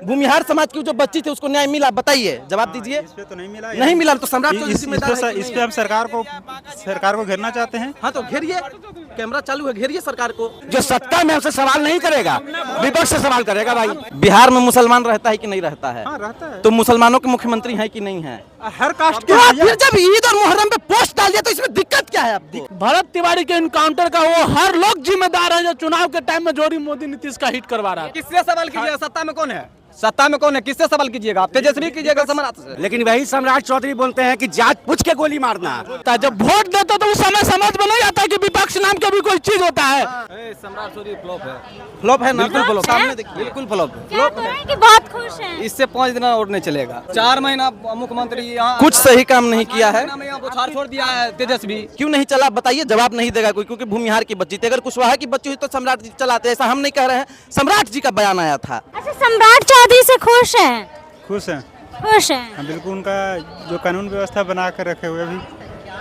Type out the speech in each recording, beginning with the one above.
भूमिहार समाज की जो बच्ची थी उसको न्याय मिला, बताइए, जवाब दीजिए। इस पे तो नहीं मिला। नहीं मिला तो सम्राट चौधरी जिम्मेदार है कि इस नहीं पे है? हम सरकार को घेरना चाहते हैं। हाँ तो घेरिए, कैमरा चालू है, घेरिए सरकार को। जो सत्ता में हमसे सवाल नहीं करेगा, विपक्ष से सवाल करेगा भाई। बिहार में मुसलमान रहता है कि नहीं रहता है? हाँ, रहता है। तो मुसलमानों के मुख्यमंत्री हैं कि नहीं है? हर कास्ट तो आप फिर जब ईद और मुहर्रम पे पोस्ट डाल दिया तो इसमें दिक्कत क्या है आपको? भरत तिवारी के इनकाउंटर का वो हर लोग जिम्मेदार है जो चुनाव के टाइम में जोरी मोदी नीतीश का हिट करवा रहा है। किससे सवाल कीजिएगा? सत्ता में कौन है? सत्ता में कौन है? किससे सवाल कीजिएगा? आप तेजस्वी कीजिएगा, सम्राट से। लेकिन वही सम्राट चौधरी बोलते हैं कि जात पूछ के गोली मारना। जब वोट देते तो उस समय समझ में नहीं आता कि विपक्ष नाम का भी कोई चीज होता है। सम्राट चौधरी फ्लॉप है। फ्लॉप है ना? बिल्कुल फ्लॉप, सामने देखिए, बिल्कुल फ्लॉप है। क्या कह रहे हैं कि बहुत खुश हैं? इससे 5 दिन और नहीं चलेगा। 4 महीना मुख्यमंत्री यहाँ कुछ सही काम नहीं किया है। बुखार छोड़ दिया है तेजस्वी। क्यों नहीं चला बताइए, जवाब नहीं देगा कोई, क्योंकि भूमिहार की बच्ची थी। अगर कुशवाहा की बच्ची हुई तो सम्राट जी चलाते, ऐसा हम नहीं कह रहे हैं, सम्राट जी का बयान आया था। अच्छा, सम्राट चौधरी से खुश हैं? खुश हैं। खुश हैं। हम बिल्कुल उनका जो कानून व्यवस्था बना कर रखे हुए अभी।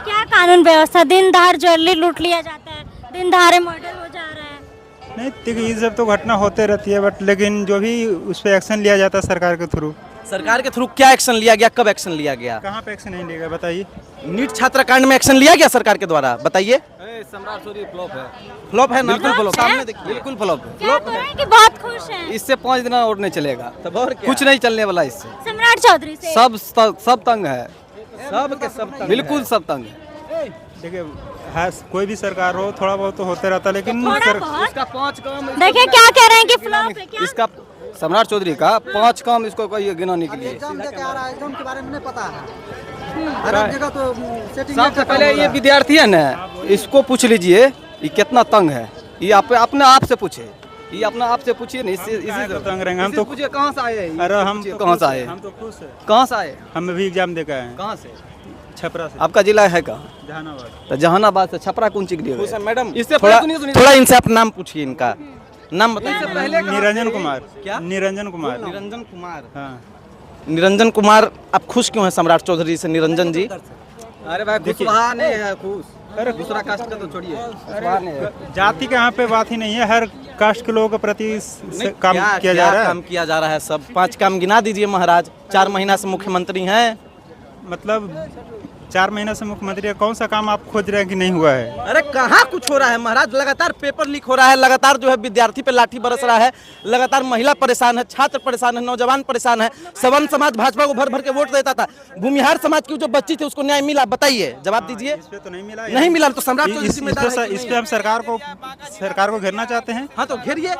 क्या कानून व्यवस्था? दिन दहाड़ ज्वेलरी लूट लिया जाता है, दिन दहाड़े मर्डर हो जा रहा है। नहीं, देखिए ये सब तो घटना होते रहती है, बट लेकिन जो भी उस पर एक्शन लिया जाता है सरकार के थ्रू। सरकार के थ्रू क्या एक्शन लिया गया, कब एक्शन लिया गया? कहाँ पे एक्शन नहीं लिया गया बताइए? नीट छात्र कांड में एक्शन लिया गया सरकार के द्वारा, बताइए। सम्राट चौधरी फ्लॉप है। फ्लॉप है ना? बिल्कुल फ्लॉप, सामने देखिए, बिल्कुल फ्लॉप है। क्या कह रहे हैं कि बहुत खुश हैं? इससे 5 दिन और नहीं चलेगा। तब और क्या? कुछ नहीं चलने वाला इससे। सम्राट चौधरी से सब तंग है। सब के सब तंग बिल्कुल है। सब तंग है। देखिए कोई भी सरकार हो थोड़ा बहुत तो होते रहता है, लेकिन थोड़ा बहुत इसका 5 काम देखिए क्या कह रहे हैं कि फ्लॉप है क्या? इसका सम्राट चौधरी का 5 काम इसको कोई गिनाने के लिए। एग्जाम दे के आ रहा है, एग्जाम के बारे में नहीं पता है। हर एक जगह तो सेटिंग सबसे पहले ये विद्यार्थी है ना, इसको पूछ लीजिए ये कितना तंग है। ये अपने आप से पूछे, ये अपने आप से पूछिए नहीं, इसी से तंग रहेंगे हम तो। पूछिए कहाँ से आए? अरे हम पूछिए तो कहाँ से खुश आए? हैं, हम तो खुश है। कहाँ से आए? हम भी एग्जाम दे के आए हैं। कहाँ से? छपरा से। आपका जिला है कहाँ? जहानाबाद। तो जहानाबाद से छपरा कौन चीज खुश है मैडम। इससे थोड़ा पहले सुनिए थोड़ा इनसे आप नाम पूछिए, इनका नाम बताइए। निरंजन कुमार। क्या? निरंजन कुमार। निरंजन कुमार। हाँ। निरंजन कुमार, आप खुश क्यों हैं सम्राट चौधरी से, निरंजन जी? अरे भाई कुशवाहा नहीं है खुश। अरे दूसरा कास्ट का तो छोड़िए, कुशवाहा नहीं है। जाति के यहाँ पे बात ही नहीं है, हर कास्ट के लोगों के प्रति काम किया जा रहा है। काम किया जा रहा है, सब 5 काम गिना दीजिए महाराज। 4 महीना से मुख्यमंत्री हैं। मतलब 4 महीने से मुख्यमंत्री, कौन सा काम आप खोज रहे हैं कि नहीं हुआ है? अरे कहाँ कुछ हो रहा है महाराज, लगातार पेपर लीक हो रहा है, लगातार जो है विद्यार्थी पे लाठी बरस रहा है, लगातार महिला परेशान है, छात्र परेशान है, नौजवान परेशान है। सवर्ण समाज भाजपा को भर भर के वोट देता था। भूमिहार समाज की जो बच्ची थी उसको न्याय मिला, बताइए, जवाब दीजिए। इस पे तो नहीं मिला। नहीं मिला तो सम्राट चौधरी जिम्मेदार है कि इस नहीं पे है? हम सरकार को घेरना चाहते हैं। हाँ तो घेरिए,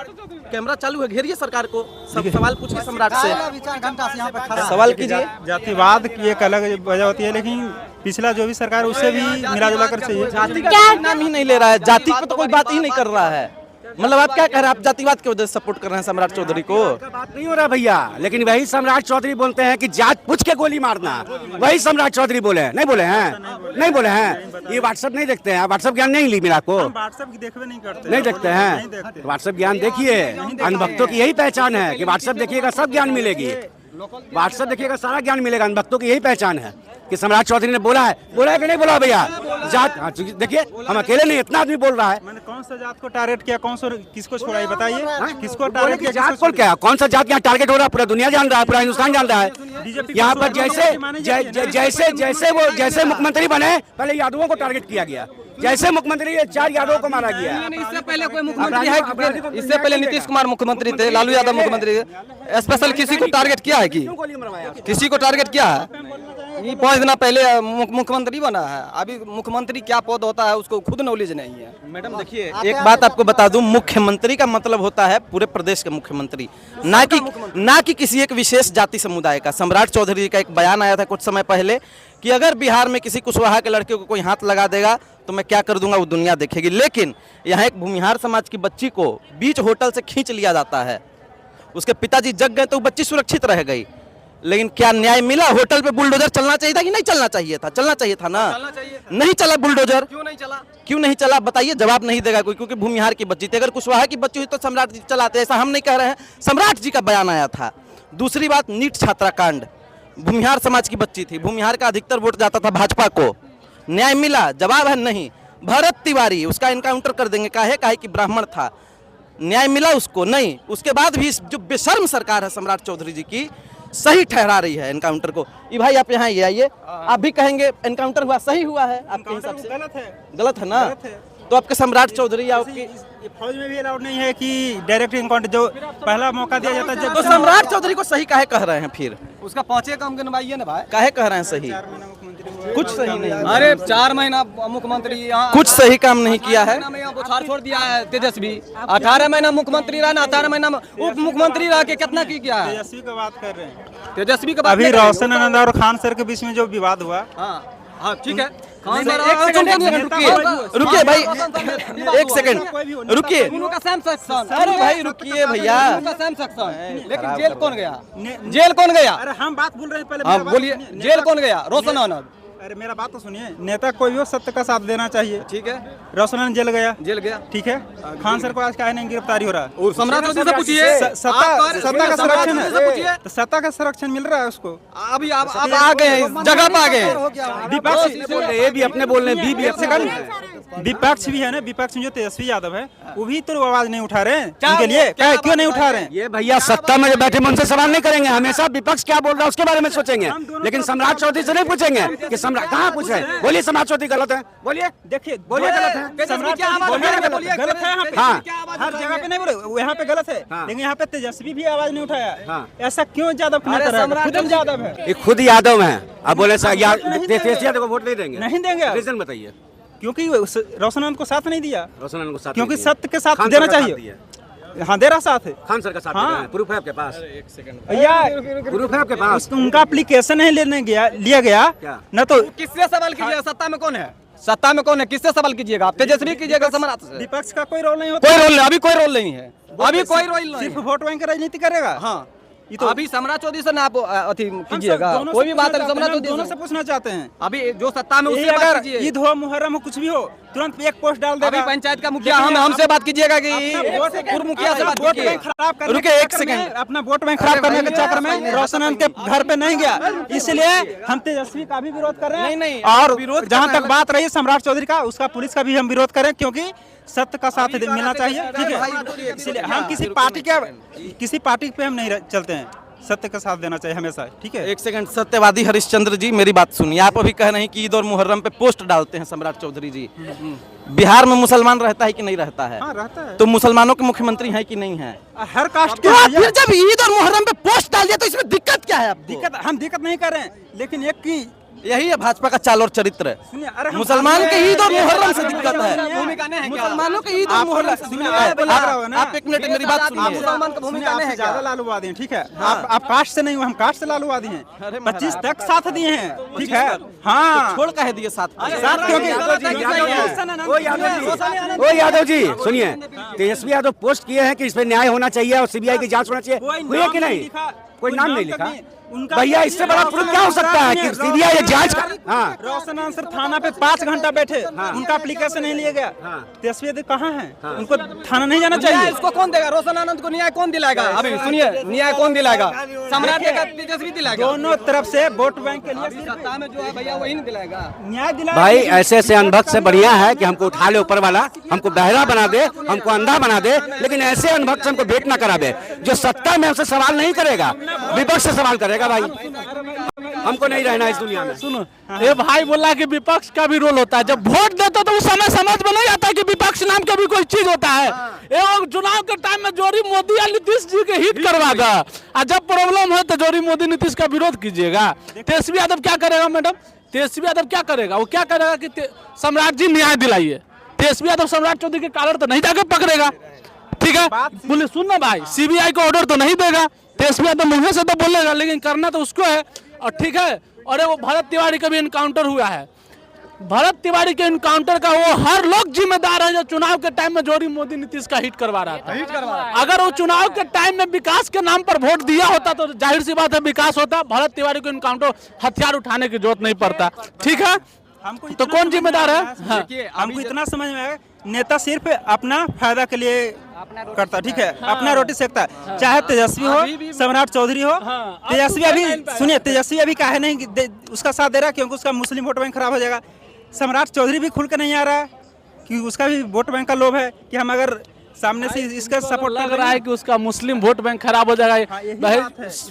कैमरा चालू है, घेरिए सरकार को। सब सवाल पूछिए सम्राट से, 4 घंटा से यहाँ पे खड़ा है। सवाल कीजिए। जातिवाद की एक अलग वजह होती है, लेकिन पिछला जो भी सरकार है उससे भी मिला जुला कर चाहिए। जाति का कोई नाम ही नहीं ले रहा है, जाति पे तो कोई बात ही नहीं कर रहा है। मतलब आप क्या कह रहे हैं, आप जातिवाद की वजह से सपोर्ट कर रहे हैं सम्राट चौधरी को? बात नहीं हो रहा भैया, लेकिन वही सम्राट चौधरी बोलते हैं कि जात पूछ के गोली मारना। वही सम्राट चौधरी बोले हैं, नहीं बोले हैं? नहीं बोले हैं। ये व्हाट्सएप नहीं देखते हैं? व्हाट्सएप ज्ञान नहीं ली मेरा को? व्हाट्सएप की देखते नहीं करते, नहीं देखते हैं? व्हाट्सएप ज्ञान देखिए, अनभक्तों की यही पहचान है कि व्हाट्सएप देखिएगा सब ज्ञान मिलेगी। व्हाट्सएप देखिएगा सारा ज्ञान मिलेगा, अनभक्तों की यही पहचान है कि सम्राट चौधरी ने बोला है कि नहीं बोला भैया? जात, हाँ, देखिए हम अकेले नहीं, इतना आदमी बोल रहा है। मैंने कौन सा जात को टारगेट किया, कौन सा किसको छोड़ा, ये बताइए। किसको टारगेट किया, जात को क्या, कौन सा जात यहाँ टारगेट हो रहा है? पूरा दुनिया जान रहा है, पूरा हिंदुस्तान जान रहा है। यहाँ पर जैसे मुख्यमंत्री बने पहले यादवों को टारगेट किया गया, जैसे मुख्यमंत्री 4 यादवों को मारा गया। इससे पहले कोई मुख्यमंत्री है? इससे पहले नीतीश कुमार मुख्यमंत्री थे, लालू यादव मुख्यमंत्री थे। स्पेशल किसी को टारगेट किया है कि किसी को टारगेट किया है? ये 5 दिन पहले मुख्यमंत्री बना है। अभी मुख्यमंत्री क्या पद होता है उसको खुद नॉलेज नहीं है। मैडम देखिए, एक बात आपको बता दूं, मुख्यमंत्री का मतलब होता है पूरे प्रदेश के मुख्यमंत्री, ना कि किसी एक विशेष जाति समुदाय का। सम्राट चौधरी का एक बयान आया था कुछ समय पहले कि अगर बिहार में किसी कुशवाहा के लड़के को कोई हाथ लगा देगा तो मैं क्या कर दूंगा वो दुनिया देखेगी। लेकिन यहाँ एक भूमिहार समाज की बच्ची को बीच होटल से खींच लिया जाता है, उसके पिताजी जग गए तो वो बच्ची सुरक्षित रह गई। लेकिन क्या न्याय मिला? होटल पे बुलडोजर चलना चाहिए था कि नहीं चलना चाहिए था? चलना चाहिए था ना, नहीं चला बुलडोजर। क्यों नहीं चला बताइए, जवाब नहीं देगा कोई, क्योंकि भूमिहार की बच्ची थी। अगर कुशवाहा की बच्ची हुई तो सम्राट जी चलाते, ऐसा हम नहीं कह रहे हैं, सम्राट जी का बयान आया था। दूसरी बात, नीट छात्रा कांड, भूमिहार समाज की बच्ची थी, भूमिहार का अधिकतर वोट जाता था भाजपा को, न्याय मिला? जवाब है नहीं। भरत तिवारी, उसका इनकाउंटर कर देंगे, काहे कि ब्राह्मण था। न्याय मिला उसको? नहीं। उसके बाद भी जो बेशर्म सरकार है सम्राट चौधरी जी की सही ठहरा रही है एनकाउंटर को। ये भाई आप यहाँ ये आइए, आप भी कहेंगे एनकाउंटर हुआ सही हुआ है आपके हिसाब से? गलत है, गलत है ना? गलत है। तो आपके सम्राट चौधरी आपकी ये फौज में भी अलाउड नहीं है कि डायरेक्ट एनकाउंटर जो पहला मौका दिया जाता है जब तो सम्राट चौधरी को सही काहे कह रहे हैं फिर? उसका 5 काम गिनवाइए ना भाई। काहे कह रहे हैं सही? कुछ सही नहीं, अरे 4 महीना मुख्यमंत्री यहाँ, कुछ सही काम नहीं किया है। महीना में यहाँ बुखार छोड़ दिया है तेजस्वी। 18 महीना मुख्यमंत्री रहा ना, 18 महीना उप मुख्यमंत्री रह के कितना की किया है? तेजस्वी का बात कर रहे हैं। तेजस्वी का बात अभी क्या करें? रोशन आनंद और खान सर के बीच में जो विवाद हुआ, हाँ हाँ ठीक है। एक सेकंड रुकिए भाई, एक सेकंड रुकिए। उनका सेम सेक्शन। अरे भाई रुकिए भैया, उनका सेम सेक्शन। लेकिन जेल कौन गया? जेल कौन गया? अरे हम बात बोल रहे हैं पहले। हाँ बोलिए, जेल कौन गया? रोशन आनंद। अरे मेरा बात तो सुनिए, नेता कोई भी हो सत्य का साथ देना चाहिए। ठीक है, रोशन आनंद जेल गया, जेल गया। ठीक है। खान सर को आज काहे नहीं गिरफ्तारी हो रहा? और सम्राट चौधरी से पूछिए, सत्ता का संरक्षण से पूछिए। है, तो सत्ता का संरक्षण मिल रहा है उसको। अभी आप आ गए हैं, इस जगह पे आ गए हैं। विपक्ष ये भी अपने बोल रहे हैं, बी अपने बोल रहे हैं। विपक्ष भी है ना, विपक्ष में जो तेजस्वी यादव है वो भी तो आवाज नहीं उठा रहे हैं उनके लिए। क्यों नहीं उठा रहे हैं? ये भैया सत्ता में जो बैठे उनसे सवाल नहीं करेंगे, हमेशा विपक्ष क्या बोल रहा है उसके बारे में सोचेंगे, लेकिन सम्राट चौधरी से नहीं पूछेंगे कि सम्राट कहाँ पूछ रहे हैं। बोलिए सम्राट चौधरी गलत है, बोलिए देखिए, बोलिए गलत है। सम्राट चौधरी गलत है यहाँ पे। हाँ। हर जगह पे नहीं बोले, यहाँ पे गलत है, हाँ। लेकिन यहाँ पे तेजस्वी भी आवाज नहीं उठाया। हाँ। ऐसा क्यों यादव खुद यादव है? ये खुद यादव हैं। अब बोले तेजस्वी यादव को वोट नहीं देंगे, नहीं देंगे। रीजन बताइए। क्योंकि रोशन आनंद को साथ नहीं दिया, रोशन आनंद को साथ क्योंकि नहीं दिया। सत्य के साथ खान देना सर का साथ चाहिए। दिया। हाँ दे रहा साथ है, खान सर का साथ हाँ। दे रहे हैं। प्रूफ है आपके पास? भैया प्रूफ है आपके पास? उनका एप्लीकेशन नहीं लिया गया क्या? न तो किससे सवाल कीजिएगा? सत्ता में कौन है? सत्ता में कौन है? किससे सवाल कीजिएगा? आप तेजस्वी कीजिएगा, सम्राट से। विपक्ष का कोई रोल नहीं होता। कोई रोल नहीं, अभी कोई रोल नहीं है, अभी कोई रोल नहीं सिर्फ है। वोट बैंक की राजनीति करेगा। हाँ ये तो अभी सम्राट चौधरी से ना आप अथी हम सब कीजिएगा, दोनों कोई से भी बात है पूछना सम्राट चाहते हैं, दोनों चौधरी से से। पूछना चाहते हैं। अभी जो सत्ता में यही उससे बात अगर कीजिए। ईद हो, मुहर्रम हो, कुछ भी हो, तुरंत एक पोस्ट डाल अभी देगा। पंचायत का मुखिया हमसे बात कीजिएगा कि पूर्व मुखिया से बात वोट कीजिए। बैंक खराब करने रुकिए, के एक चक्कर में, सेकंड। अपना वोट बैंक खराब करने के चक्कर में रोशन आनंद के घर पे नहीं गया, इसलिए हम तेजस्वी का भी विरोध कर रहे हैं। नहीं, और विरोध जहाँ करना तक बात रही सम्राट चौधरी का, उसका पुलिस का भी हम विरोध करें, क्योंकि सत्य का साथ मिलना चाहिए। ठीक है, इसलिए हम किसी पार्टी पे हम नहीं चलते हैं, सत्य का साथ देना चाहिए हमेशा। ठीक है, एक सेकंड। सत्यवादी हरिश्चंद्र जी मेरी बात सुनिए, आप अभी कह रहे हैं कि ईद और मुहर्रम पे पोस्ट डालते हैं सम्राट चौधरी जी। बिहार में मुसलमान रहता है कि नहीं रहता है? हाँ रहता है। तो मुसलमानों के मुख्यमंत्री हैं कि नहीं है? हर कास्ट तो आप फिर जब ईद और मुहर्रम पे पोस्ट डाल दिया तो इसमें दिक्कत क्या है? आपको हम दिक्कत नहीं कर रहे हैं, लेकिन एक की यही है भाजपा का चाल और चरित्र। सुनिए, अरे हम मुसलमान के ईद और मुहर्रम से दिक्कत है। भूमिका नहीं है क्या? मुसलमानों के ईद और मुहर्रम से दिक्कत है। आप एक मिनट मेरी बात सुनिए। मुसलमान का भूमिका नहीं है क्या? ज्यादा लालूवादी हैं, ठीक है। आप कास्ट से नहीं हो, हम कास्ट से लालूवादी हैं। 25 तक साथ दिए हैं, ठीक है। हाँ, छोड़ कहे दिए साथ साथ क्योंकि ओ यादव जी सुनिए, तेजस्वी यादव पोस्ट किए हैं कि इस पे न्याय होना चाहिए और सीबीआई की जांच होना चाहिए, हुई है कि नहीं? कोई नाम नहीं लिखा भैया, इससे बड़ा प्रूफ क्या हो सकता है कि सीबीआई जांच कर? हाँ, रोशन आनंद सर थाना पे 5 घंटा बैठे, उनका एप्लीकेशन नहीं लिया गया। तेजस्वी यादव कहाँ है? उनको थाना नहीं जाना न्याय चाहिए। इसको कौन देगा? रोशन आनंद को न्याय कौन दिलाएगा? अभी सुनिए, न्याय कौन दिलाएगा? सम्राट देगा, तेजस्वी दिलाएगा? दोनों तरफ से वोट बैंक के लिए अभी सत्ता में जो है भैया वही नहीं दिलाएगा। न्याय दिला। भाई ऐसे ऐसे अनभक्त से बढ़िया है कि हमको उठा ले ऊपर वाला, हमको बहरा बना दे, हमको अंधा बना दे, लेकिन ऐसे अनभक्त से हमको भेंट ना करा दे जो सत्ता में हमसे सवाल नहीं करेगा, विपक्ष से सवाल करेगा। भाई हमको नहीं रहना इस दुनिया में। सुनो, ये भाई बोला कि विपक्ष का भी रोल होता है। जब वोट देते तो उस समय समझ में नहीं आता कि विपक्ष नाम का भी कोई चीज होता है। ये चुनाव के टाइम में जोरी मोदी या नीतीश जी के हिट करवा दो, और जब प्रॉब्लम हो तो जोरी मोदी नीतीश का विरोध कीजिएगा। तेजस्वी यादव क्या करेगा मैडम? तेजस्वी यादव क्या करेगा? वो क्या करेगा कि सम्राट जी न्याय दिलाइए। तेजस्वी यादव सम्राट चौधरी के कारण तो नहीं जाकर पकड़ेगा, ठीक है। पुलिस सुन ना भाई, सीबीआई को ऑर्डर तो नहीं देगा। तेजस्वी यादव मुंह से तो बोलेगा, लेकिन करना तो उसको है। और ठीक है, अरे वो भरत तिवारी का भी इनकाउंटर हुआ है। भरत तिवारी के इनकाउंटर का वो हर लोग जिम्मेदार है जो चुनाव के टाइम में जोरी मोदी नीतीश का हिट करवा रहा था। अगर वो चुनाव के टाइम में विकास के नाम पर वोट दिया होता तो जाहिर सी बात है विकास होता। भरत तिवारी को इनकाउंटर, हथियार उठाने की जरूरत नहीं पड़ता, ठीक है। तो कौन जिम्मेदार है? हाँ। हमको इतना समझ में आया, नेता सिर्फ अपना फायदा के लिए करता, ठीक है, अपना रोटी सेकता है। चाहे तेजस्वी हो, सम्राट चौधरी हो, तेजस्वी अभी सुनिए, तेजस्वी अभी काहे नहीं उसका साथ दे रहा, क्योंकि उसका मुस्लिम वोट बैंक खराब हो जाएगा। सम्राट चौधरी भी खुल के नहीं आ रहा है कि उसका भी वोट बैंक का लोभ है कि हम अगर सामने से इसका सपोर्ट लग रहा है कि उसका मुस्लिम वोट बैंक खराब हो जाएगा यही भाई, बात है।